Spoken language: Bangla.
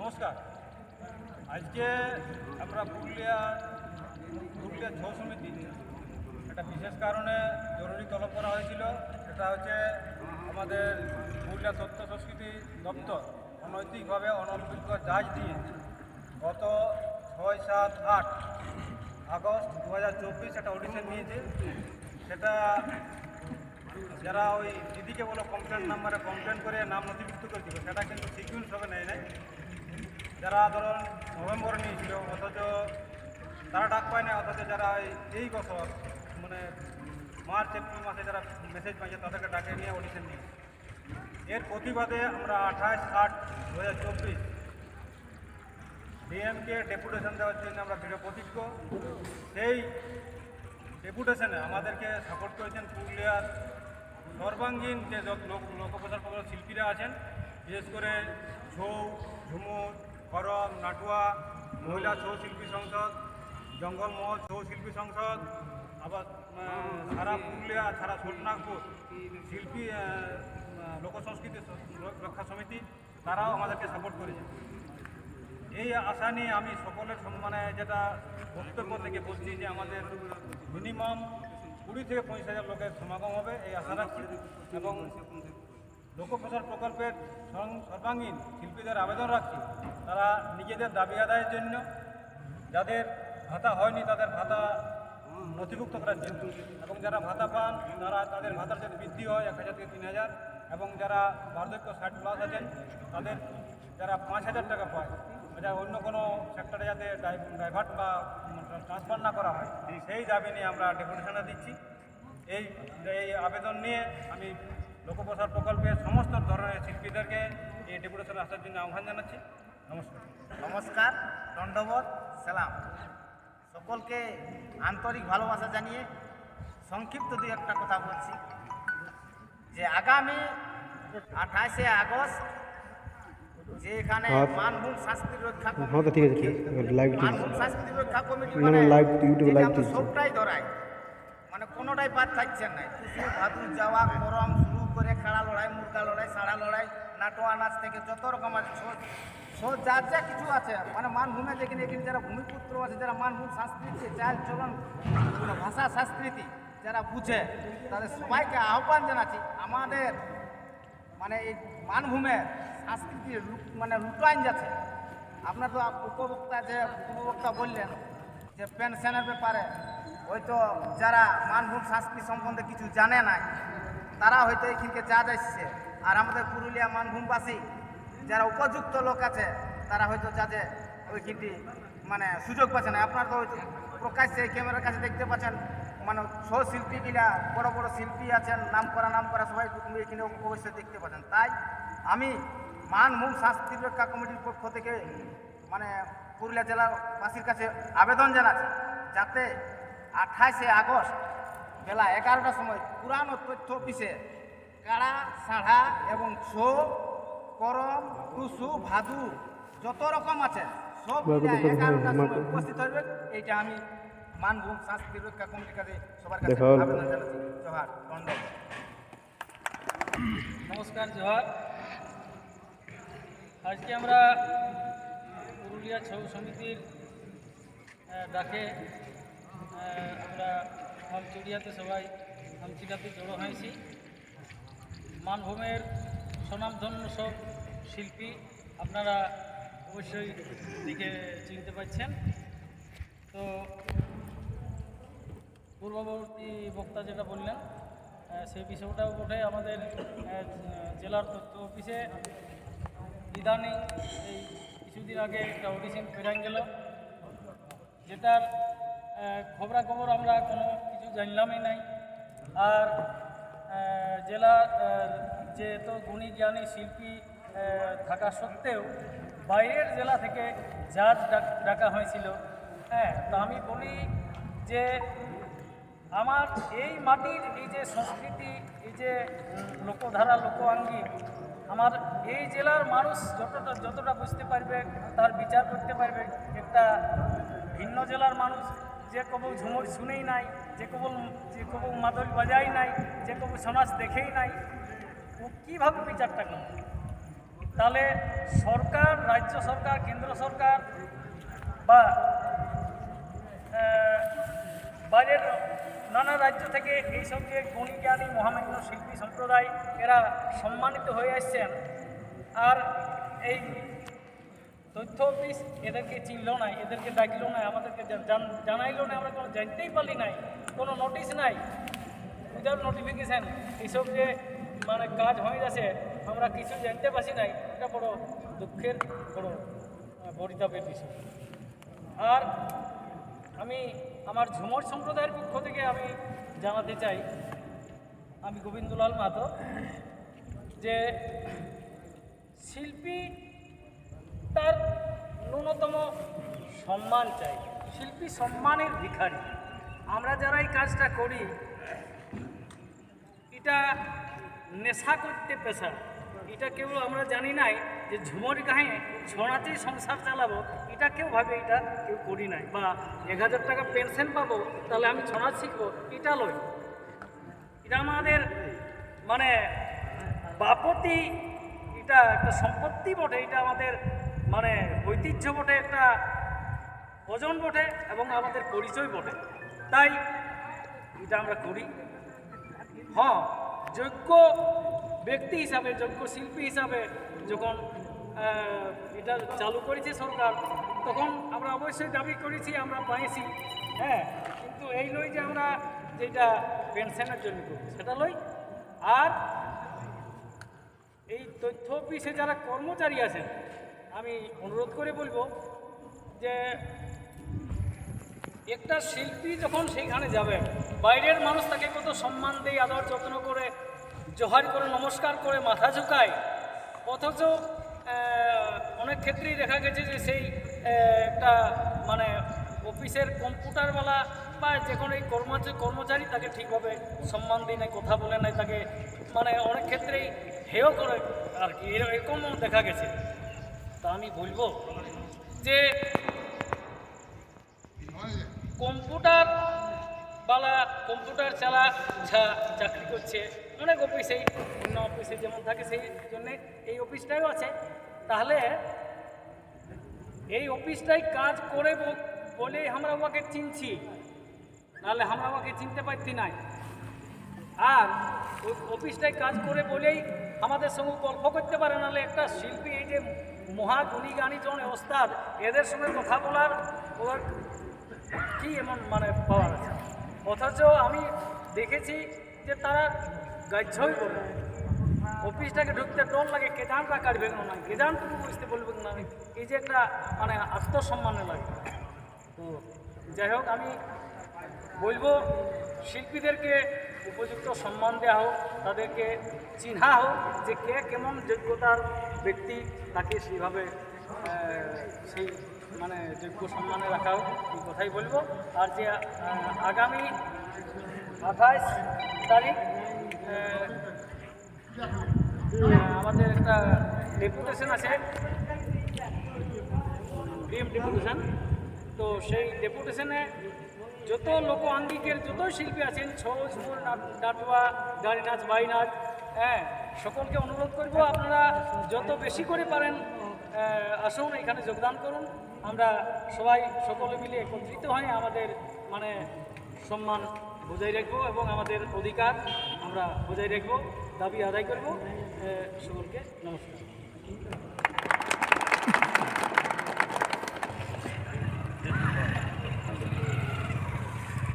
নমস্কার। আজকে আমরা পুরুলিয়া ছৌ সমিতি একটা বিশেষ কারণে জরুরি তলব করা হয়েছিল। সেটা হচ্ছে আমাদের পুরুলিয়া তথ্য সংস্কৃতি দপ্তর অনৈতিকভাবে অনভিজ্ঞ জাজ দিয়ে গত 6, 7, 8 আগস্ট 2024 একটা অডিশন নিয়েছে। সেটা যারা ওই দিদিকে বলো কমপ্লেন নাম্বারে কমপ্লেন করে নাম নথিভুক্ত করেছিল, সেটা কিন্তু সিকুয়েন্স হবে নেয় নাই। যারা ধরুন নভেম্বরে নিয়েছিল অথচ তারা ডাক পায় না, অথচ যারা এই বছর মানে মার্চ এপ্রিল মাসে যারা মেসেজ পাইছে তাদেরকে ডাকে নিয়ে অডিশন নিয়ে, এর প্রতিবাদে আমরা 28/8/2024 ডিএমকে ডেপুটেশন দেওয়ার জন্য আমরা দৃঢ় প্রতিজ্ঞ। সেই ডেপুটেশনে আমাদেরকে সাপোর্ট করেছেন পুরুলিয়ার সর্বাঙ্গীন যে লোকপ্রচার প্রকল্প শিল্পীরা আছেন, বিশেষ করে ছৌ, ঝুমুর, করম, নাটুয়া, মহিলা ছৌ শিল্পী সংসদ, জঙ্গলমহল ছৌ শিল্পী সংসদ, আবার সারা পুরুলিয়া, সারা ছোটনাগপুর শিল্পী লোকসংস্কৃতি রক্ষা সমিতি, তারাও আমাদেরকে সাপোর্ট করেছে। এই আশা নিয়ে আমি সকলের সম্মানে যেটা বক্তব্য থেকে বলছি যে আমাদের মিনিমাম 20 থেকে 25,000 লোকের সমাগম হবে এই আশা রাখছি। এবং লোকপ্রচার প্রকল্পের সর্বাঙ্গীন শিল্পীদের আবেদন রাখছি তারা নিজেদের দাবি আদায়ের জন্য, যাদের ভাতা হয়নি তাদের ভাতা নথিভুক্ত করার জন্য, এবং যারা ভাতা পান তারা তাদের ভাতার যাতে বৃদ্ধি হয় 1,000 থেকে 3,000, এবং যারা বার্ধক্য 60+ আছেন তাদের যারা 5,000 টাকা পায়, যা অন্য কোনো সেক্টরে যাতে ডাইভার্ট বা ট্রান্সফার না করা হয়, সেই দাবি নিয়ে আমরা ডেপুটেশনে দিচ্ছি। এই আবেদন নিয়ে আমি লোকপ্রচার প্রকল্পের সমস্ত ধরনের শিল্পীদেরকে এই ডেপুটেশনে আসার জন্য আহ্বান জানাচ্ছি। নমস্কার, দণ্ডবোধ, সালাম। সকলকে আন্তরিক ভালোবাসা জানিয়ে সংক্ষিপ্ত দুই একটা কথা বলছি যে আগামী 28শে আগস্ট যে এখানে মানভূম সংস্কৃতি রক্ষা কমিটি সবটাই ধরায়, মানে কোনোটাই বাদ থাকছে না। টুসু, ভাদু, যাওয়া, করম শুরু করে খেলা লড়াই, মুরগা লড়াই, সাড়া লড়াই, নাটোয়া নাচ থেকে যত রকম আছে যার যা কিছু আছে, মানে মানভূমে যেখানে এখানে যারা ভূমিপুত্র আছে, যারা মানভূম সংস্কৃতি, চাল চলন, ভাষা সংস্কৃতি যারা বুঝে, তাদের সবাইকে আহ্বান জানাচ্ছি আমাদের মানে এই মানভূমের সংস্কৃতি মানে লুটাইন যাচ্ছে। আপনার তো উপভোক্তা বললেন যে পেনশনের ব্যাপারে হয়তো যারা মানভূম সংস্কৃতি সম্বন্ধে কিছু জানে না তারা হয়তো এখানকে যা যাচ্ছে, আর আমাদের পুরুলিয়া মানভূমবাসী যারা উপযুক্ত লোক আছে তারা হয়তো যাতে ওইখানটি মানে সুযোগ পাচ্ছে না। আপনারা তো প্রকাশ্যে এই ক্যামেরার কাছে দেখতে পাচ্ছেন, মানে ছৌ শিল্পীগুলা বড় বড় শিল্পী আছেন, নাম করা সবাই এখানে অবশ্যই দেখতে পাচ্ছেন। তাই আমি মানভূম সংস্কৃতি রক্ষা কমিটির পক্ষ থেকে মানে পুরুলিয়া জেলাবাসীর কাছে আবেদন জানাচ্ছি যাতে 28শে আগস্ট বেলা 11টার সময় পুরানো তথ্য অফিসে কাড়া, সাড়া এবং ছৌ, করম, টুসু, ভাদু যত রকম আছে সব 11টার সময় উপস্থিত হইবে। এইটা আমি মানভূম সংস্কৃতি রক্ষা কমিটির কাছে সবার কাছে আবেদন জানাচ্ছি। জোহার, ধন্যবাদ। নমস্কার, জোহার। আজকে আমরা পুরুলিয়া ছৌ সমিতির ডাকে আমরা হামচুড়িয়াতে সবাই হামচিড়াতে জড়ো হয়েছি। মানভূমের স্বনামধন্য সব শিল্পী আপনারা অবশ্যই দিকে চিনতে পারছেন। তো পূর্ববর্তী বক্তা যেটা বললেন সেই বিষয়টাও বটে। আমাদের জেলার তথ্য অফিসে ইদানিং এই কিছুদিন আগে একটা অডিশন ফেরান গেল, যেটার খবরাখবর আমরা কোনো কিছু জানলামই নাই। আর জেলার যে এত গুণী জ্ঞানী শিল্পী থাকা সত্ত্বেও বাইরের জেলা থেকে জাজ ডাকা হয়েছিল। তো আমি বলি যে আমার এই মাটির এই যে সংস্কৃতি, এই যে লোকধারা, লোকাঙ্গী, আমার এই জেলার মানুষ যতটা বুঝতে পারবে, তার বিচার করতে পারবে। একটা ভিন্ন জেলার মানুষ যে কবু ঝুমুর শুনেই নাই, যে কবু মাদল বাজাই নাই, যে কবু সমাজ দেখেই নাই, ও কীভাবে বিচারটা করবে? তাহলে সরকার, রাজ্য সরকার কেন্দ্র সরকার বা বাইরের নানা রাজ্য থেকে এইসব যে গুণী জ্ঞানী মহামান্য শিল্পী সম্প্রদায় এরা সম্মানিত হয়ে আসছেন, আর এই তথ্য অফিস এদেরকে চিনল না, এদেরকে ডাকলো না, আমাদেরকে জানাইলো না, আমরা কোনো জানতেই পারলি নাই, কোনো নোটিশ নাই, উইদাউট নোটিফিকেশান এইসব যে মানে কাজ হয়ে যাচ্ছে আমরা কিছু জানতে পারছি নাই। এটা বড় দুঃখের, বড় পরিতাপের বিষয়। আর আমি আমার ঝুমর সম্প্রদায়ের পক্ষ থেকে আমি জানাতে চাই, আমি গোবিন্দলাল মাহাতো, যে শিল্পী তার ন্যূনতম সম্মান চাই। শিল্পী সম্মানের ভিখারি। আমরা যারা এই কাজটা করি এটা নেশা করতে পেশা, এটা কেউ আমরা জানি নাই যে ঝুমর গায়ে ছড়াতেই সংসার চালাবো, এটা কেউ ভাবে, এটা কেউ করি নাই। বা 1000 টাকা পেনশন পাবো তাহলে আমি ছড়া শিখবো, এটা লই। এটা আমাদের মানে বাপতি, এটা একটা সম্পত্তি বটে, এটা আমাদের মানে ঐতিহ্য বটে, একটা ওজন বটে এবং আমাদের পরিচয় বটে। তাই এটা আমরা করি। হ্যাঁ, যোগ্য ব্যক্তি হিসাবে, যোগ্য শিল্পী হিসাবে যখন এটা চালু করেছে সরকার, তখন আমরা অবশ্যই দাবি করেছি, আমরা পাইছি। হ্যাঁ, কিন্তু এই নয় যে আমরা যেটা পেনশনের জন্য করি সেটা লই। আর এই তথ্য অফিসে যারা কর্মচারী আছেন, আমি অনুরোধ করে বলবো যে একটা শিল্পী যখন সেইখানে যাবে, বাইরের মানুষ তাকে কত সম্মান দেয়, আদর যত্ন করে, জোহার করে, নমস্কার করে, মাথা ঝুঁকায়, অথচ অনেক ক্ষেত্রেই দেখা গেছে যে সেই একটা মানে অফিসের কম্পিউটারওয়ালা বা যে কোনো এই কর্মচারী তাকে ঠিকভাবে সম্মান দেয় নাই, কথা বলে নাই, তাকে মানে অনেক ক্ষেত্রেই হেয় করে আর কি, এরকমও দেখা গেছে। তা আমি বলবো যে কম্পিউটার চালা চাকরি করছে অনেক অফিসেই, অন্য অফিসে যেমন থাকে সেই জন্যে এই অফিসটাও আছে। তাহলে এই অফিসটাই কাজ করে বলেই আমরা ওকে চিনছি, নাহলে আমরা ওকে চিনতে পারছি না। আর ওই অফিসটাই কাজ করে বলেই আমাদের সঙ্গে গল্প করতে পারে, নাহলে একটা শিল্পী এই যে মহাগুণী গানী জন ওস্তাদ, এদের সঙ্গে কথা বলার ওর কি এমন মানে পাওয়ার আছে। অথচ আমি দেখেছি যে তারা গাছই বলে অফিসটাকে ঢুকতে ডর লাগে, কেদানটা কাটবে না, কেদানটুকু বুঝতে বলবে না, এই যে একটা মানে আত্মসম্মানে লাগে। তো যাই হোক, আমি বলবো শিল্পীদেরকে উপযুক্ত সম্মান দেওয়া হোক, তাদেরকে চিহ্না হোক যে কে কেমন যোগ্যতার ব্যক্তি, তাকে সেইভাবে সেই মানে যোগ্য সম্মানে রাখা হোক, এই কথাই বলবো। আর যে আগামী 28 তারিখ আমাদের একটা ডেপুটেশন আছে, ডিএম ডেপুটেশন। তো সেই ডেপুটেশনে যত লোক আঙ্গিকের যত শিল্পী আছেন, ছৌ, ঝুমুর, নাটুয়া, গাড়ি নাচ, বাই নাচ, হ্যাঁ, সকলকে অনুরোধ করব আপনারা যত বেশি করে পারেন আসুন, এখানে যোগদান করুন। আমরা সবাই সকলে মিলে একত্রিত হয়ে আমাদের মানে সম্মান বজায় রাখবো এবং আমাদের অধিকার আমরা বজায় রাখবো, দাবি আদায় করব। সকলকে নমস্কার।